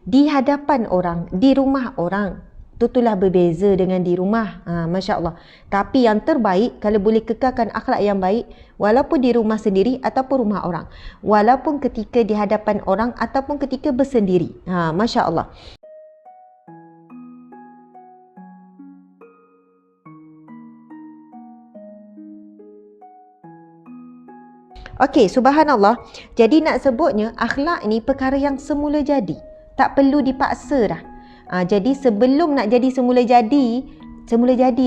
di hadapan orang, di rumah orang, tentulah berbeza dengan di rumah. Masya Allah. Tapi yang terbaik kalau boleh kekalkan akhlak yang baik, walaupun di rumah sendiri ataupun rumah orang, walaupun ketika di hadapan orang ataupun ketika bersendiri. Masya Allah. Okey, subhanallah. Jadi nak sebutnya akhlak ni perkara yang semula jadi. Tak perlu dipaksa dah. Jadi sebelum nak jadi semula jadi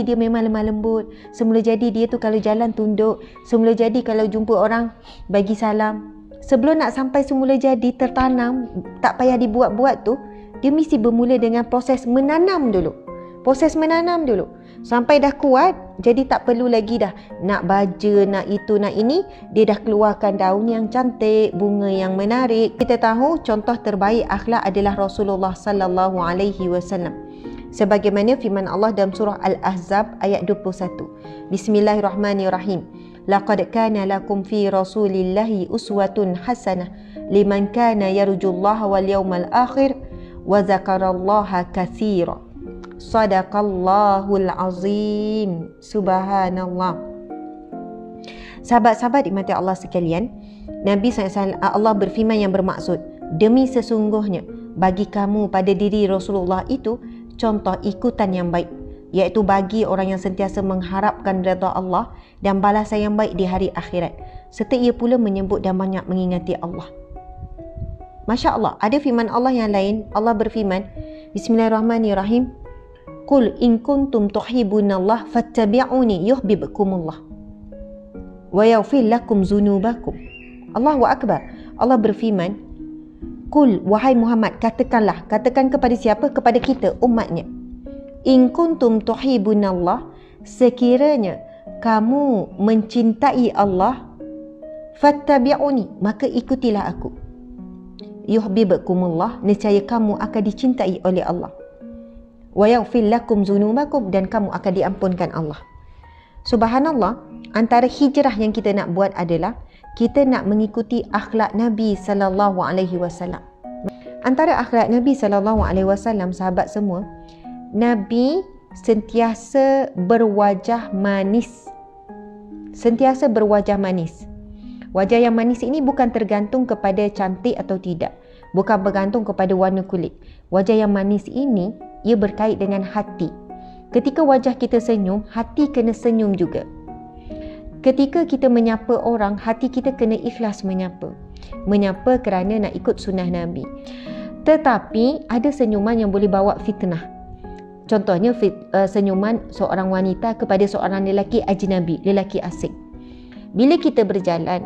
dia memang lemah lembut. Semula jadi dia tu kalau jalan tunduk. Semula jadi kalau jumpa orang bagi salam. Sebelum nak sampai semula jadi tertanam, tak payah dibuat-buat tu, dia mesti bermula dengan proses menanam dulu. Sampai dah kuat, jadi tak perlu lagi dah nak baja, nak itu, nak ini. Dia dah keluarkan daun yang cantik, bunga yang menarik. Kita tahu contoh terbaik akhlak adalah Rasulullah sallallahu alaihi wasallam. Sebagaimana firman Allah dalam surah Al-Ahzab ayat 21. Bismillahirrahmanirrahim. Laqad kana lakum fi Rasulillahi uswatun hasanah liman kana yarjullaha wal yawmal akhir wa zakarallaha katsira. Sadaqallahul azim. Subhanallah. Sahabat-sahabat dimati Allah sekalian, Nabi SAW, Allah berfirman yang bermaksud, demi sesungguhnya bagi kamu pada diri Rasulullah itu contoh ikutan yang baik, iaitu bagi orang yang sentiasa mengharapkan redha Allah dan balasan yang baik di hari akhirat, serta ia pula menyebut dan banyak mengingati Allah. Masya Allah. Ada firman Allah yang lain. Allah berfirman, Bismillahirrahmanirrahim, Qul in kuntum tuhibbunallah fattabi'uni yuhibbukumullah wa yaghfir lakum dzunubakum. Allahu akbar. Allah berfirman, Qul, wahai Muhammad, katakan kepada siapa? Kepada kita, umatnya. In kuntum tuhibbunallah, sekiranya kamu mencintai Allah, fattabi'uni, maka ikutilah aku. Yuhibbukumullah, nescaya kamu akan dicintai oleh Allah. Wa yaghfir lakum dzunubakum, dan kamu akan diampunkan Allah. Subhanallah, antara hijrah yang kita nak buat adalah kita nak mengikuti akhlak Nabi sallallahu alaihi wasallam. Antara akhlak Nabi sallallahu alaihi wasallam, sahabat semua, Nabi sentiasa berwajah manis. Wajah yang manis ini bukan tergantung kepada cantik atau tidak, bukan bergantung kepada warna kulit. Wajah yang manis ini, ia berkait dengan hati. Ketika wajah kita senyum, hati kena senyum juga. Ketika kita menyapa orang, hati kita kena ikhlas menyapa kerana nak ikut sunnah Nabi. Tetapi ada senyuman yang boleh bawa fitnah. Contohnya senyuman seorang wanita kepada seorang lelaki ajnabi, lelaki asing. Bila kita berjalan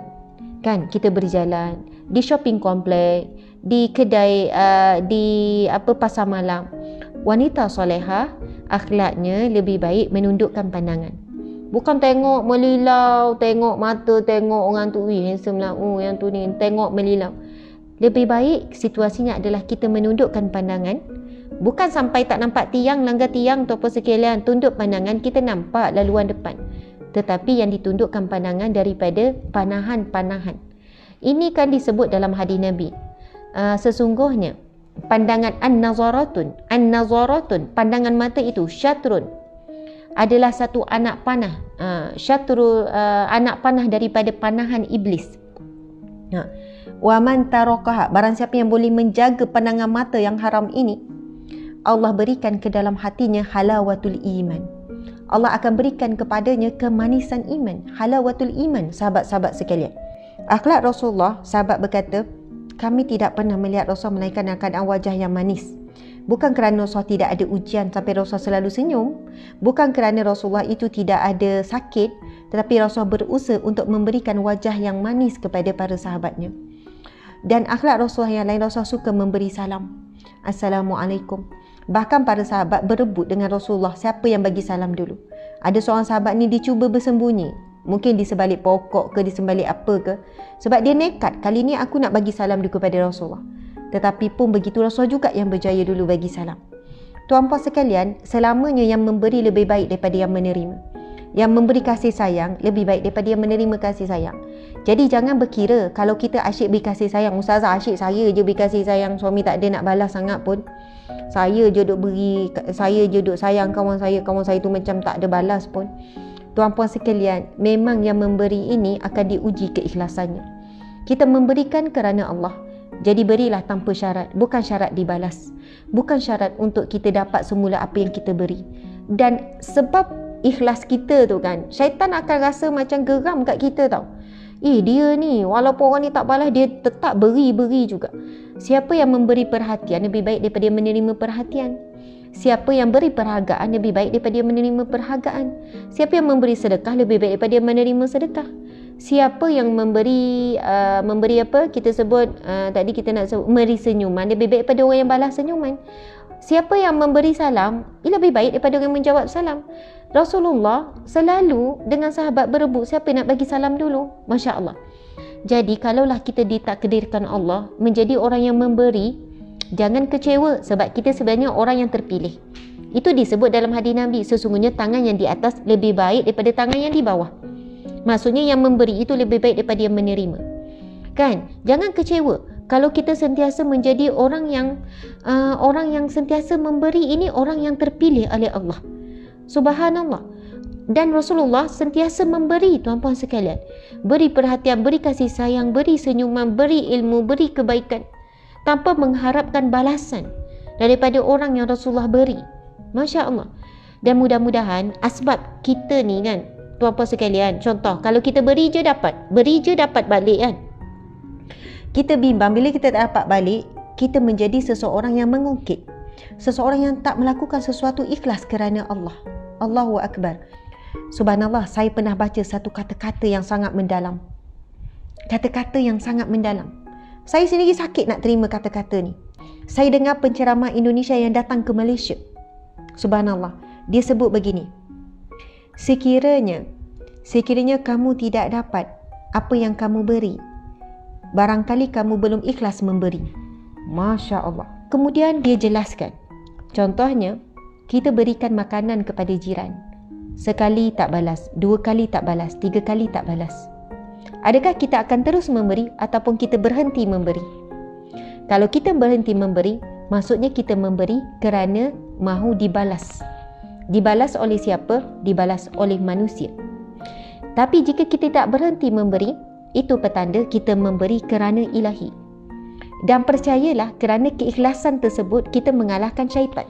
di shopping komplek, di kedai, di pasar malam, wanita solehah akhlaknya lebih baik menundukkan pandangan. Bukan tengok melilau, tengok mata, tengok orang tu, handsome lah, yang tu ni, tengok melilau. Lebih baik situasinya adalah kita menundukkan pandangan. Bukan sampai tak nampak tiang, langgar tiang atau apa sekalian, tunduk pandangan, kita nampak laluan depan. Tetapi yang ditundukkan pandangan daripada panahan-panahan. Ini kan disebut dalam hadis Nabi. Sesungguhnya pandangan an-nazaratun, pandangan mata itu syatrun, adalah satu anak panah. Anak panah daripada panahan iblis. Wa man tarakaha, barang siapa yang boleh menjaga pandangan mata yang haram ini, Allah berikan ke dalam hatinya halawatul iman. Allah akan berikan kepadanya kemanisan iman, halawatul iman. Sahabat-sahabat sekalian, akhlak Rasulullah, sahabat berkata, kami tidak pernah melihat Rasul melainkan dalam keadaan wajah yang manis. Bukan kerana Rasul tidak ada ujian sampai Rasul selalu senyum, bukan kerana Rasulullah itu tidak ada sakit, tetapi Rasul berusaha untuk memberikan wajah yang manis kepada para sahabatnya. Dan akhlak Rasulullah yang lain, Rasul suka memberi salam, Assalamualaikum. Bahkan para sahabat berebut dengan Rasulullah siapa yang bagi salam dulu. Ada seorang sahabat ni dia cuba bersembunyi, mungkin di sebalik pokok ke, di sebalik apa ke, sebab dia nekat, kali ni aku nak bagi salam dulu kepada Rasulullah. Tetapi pun begitu, Rasul juga yang berjaya dulu bagi salam. Tuan-puan sekalian, selamanya yang memberi lebih baik daripada yang menerima. yang memberi kasih sayang lebih baik daripada yang menerima kasih sayang. Jadi jangan berkira kalau kita asyik beri kasih sayang, ustazah asyik saya je beri kasih sayang, suami tak ada nak balas sangat pun, saya je duk beri, saya je duk sayang kawan saya tu macam tak ada balas pun. Tuan puan sekalian, memang yang memberi ini akan diuji keikhlasannya. Kita memberikan kerana Allah, jadi berilah tanpa syarat, bukan syarat dibalas, bukan syarat untuk kita dapat semula apa yang kita beri. Dan sebab ikhlas kita tu kan, syaitan akan rasa macam geram kat kita tau. Dia ni walaupun orang ni tak balas, dia tetap beri juga. Siapa yang memberi perhatian lebih baik daripada yang menerima perhatian. Siapa yang beri perhargaan lebih baik daripada yang menerima perhargaan. Siapa yang memberi sedekah lebih baik daripada yang menerima sedekah. Siapa yang memberi apa kita sebut tadi kita nak sebut memberi senyuman lebih baik daripada orang yang balas senyuman. Siapa yang memberi salam lebih baik daripada orang yang menjawab salam. Rasulullah selalu dengan sahabat berebut siapa nak bagi salam dulu. Masya Allah. Jadi kalaulah kita ditakdirkan Allah menjadi orang yang memberi, jangan kecewa sebab kita sebenarnya orang yang terpilih. Itu disebut dalam hadis Nabi, sesungguhnya tangan yang di atas lebih baik daripada tangan yang di bawah. Maksudnya yang memberi itu lebih baik daripada yang menerima. Kan? Jangan kecewa kalau kita sentiasa menjadi orang yang sentiasa memberi, ini orang yang terpilih oleh Allah. Subhanallah. Dan Rasulullah sentiasa memberi, tuan-puan sekalian. Beri perhatian, beri kasih sayang, beri senyuman, beri ilmu, beri kebaikan tanpa mengharapkan balasan daripada orang yang Rasulullah beri. Masya Allah. Dan mudah-mudahan asbab kita ni kan, tuan-puan sekalian, contoh kalau kita beri je dapat balik kan. Kita bimbang bila kita tak dapat balik, kita menjadi seseorang yang mengungkit, seseorang yang tak melakukan sesuatu ikhlas kerana Allah. Allahu Akbar. Subhanallah, saya pernah baca satu kata-kata yang sangat mendalam. Kata-kata yang sangat mendalam. Saya sendiri sakit nak terima kata-kata ni. Saya dengar penceramah Indonesia yang datang ke Malaysia. Subhanallah, dia sebut begini. Sekiranya kamu tidak dapat apa yang kamu beri, barangkali kamu belum ikhlas memberi. Masya Allah. Kemudian dia jelaskan. Contohnya, kita berikan makanan kepada jiran. Sekali tak balas, 2 kali tak balas, 3 kali tak balas. Adakah kita akan terus memberi ataupun kita berhenti memberi? Kalau kita berhenti memberi, maksudnya kita memberi kerana mahu dibalas. Dibalas oleh siapa? Dibalas oleh manusia. Tapi jika kita tak berhenti memberi, itu petanda kita memberi kerana ilahi. Dan percayalah, kerana keikhlasan tersebut kita mengalahkan syaitan.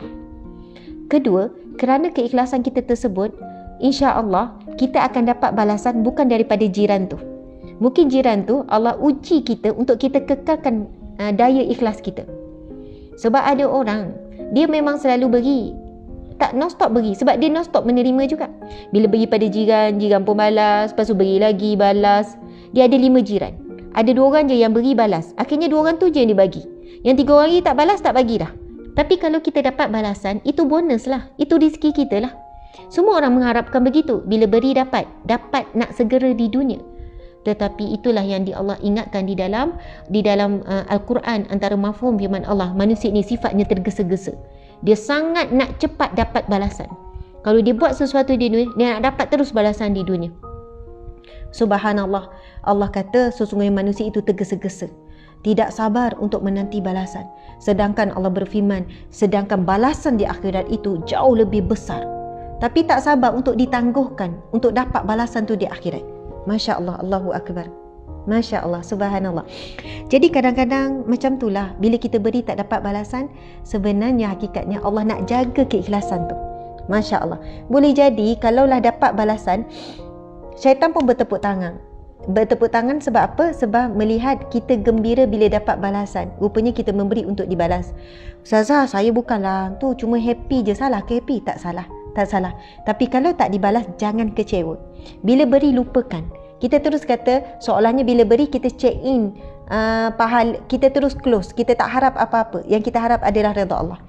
Kedua, kerana keikhlasan kita tersebut, insya-Allah kita akan dapat balasan bukan daripada jiran tu. Mungkin jiran tu Allah uji kita untuk kita kekalkan daya ikhlas kita. Sebab ada orang, dia memang selalu beri, tak non-stop beri sebab dia non-stop menerima juga. Bila beri pada jiran, jiran pun balas, lepas tu beri lagi, balas. Dia ada 5 jiran. Ada 2 orang je yang beri balas. Akhirnya 2 orang tu je yang dia bagi. Yang 3 orang lagi tak balas, tak bagi dah. Tapi kalau kita dapat balasan, itu bonus lah. Itu rezeki kita lah. Semua orang mengharapkan begitu. Bila beri dapat nak segera di dunia. Tetapi itulah yang Allah ingatkan di dalam Al-Quran, antara mafhum firman Allah. Manusia ni sifatnya tergesa-gesa. Dia sangat nak cepat dapat balasan. Kalau dia buat sesuatu di dunia, dia nak dapat terus balasan di dunia. Subhanallah. Allah kata sesungguhnya manusia itu tergesa-gesa, tidak sabar untuk menanti balasan. Sedangkan Allah berfirman, sedangkan balasan di akhirat itu jauh lebih besar. Tapi tak sabar untuk ditangguhkan, untuk dapat balasan tu di akhirat. Masya Allah, Allahu Akbar. Masya Allah, subhanallah. Jadi kadang-kadang macam itulah, bila kita beri tak dapat balasan, sebenarnya hakikatnya Allah nak jaga keikhlasan tu. Masya Allah. Boleh jadi kalaulah dapat balasan, syaitan pun bertepuk tangan. Bertepuk tangan sebab apa? Sebab melihat kita gembira bila dapat balasan. Rupanya kita memberi untuk dibalas. Ustazah, saya bukanlah tu, cuma happy je. Salah ke happy? Tak salah. Tak salah. Tapi kalau tak dibalas, jangan kecewa. Bila beri, lupakan. Kita terus kata, seolahnya bila beri kita check in, kita terus close. Kita tak harap apa-apa. Yang kita harap adalah redha Allah.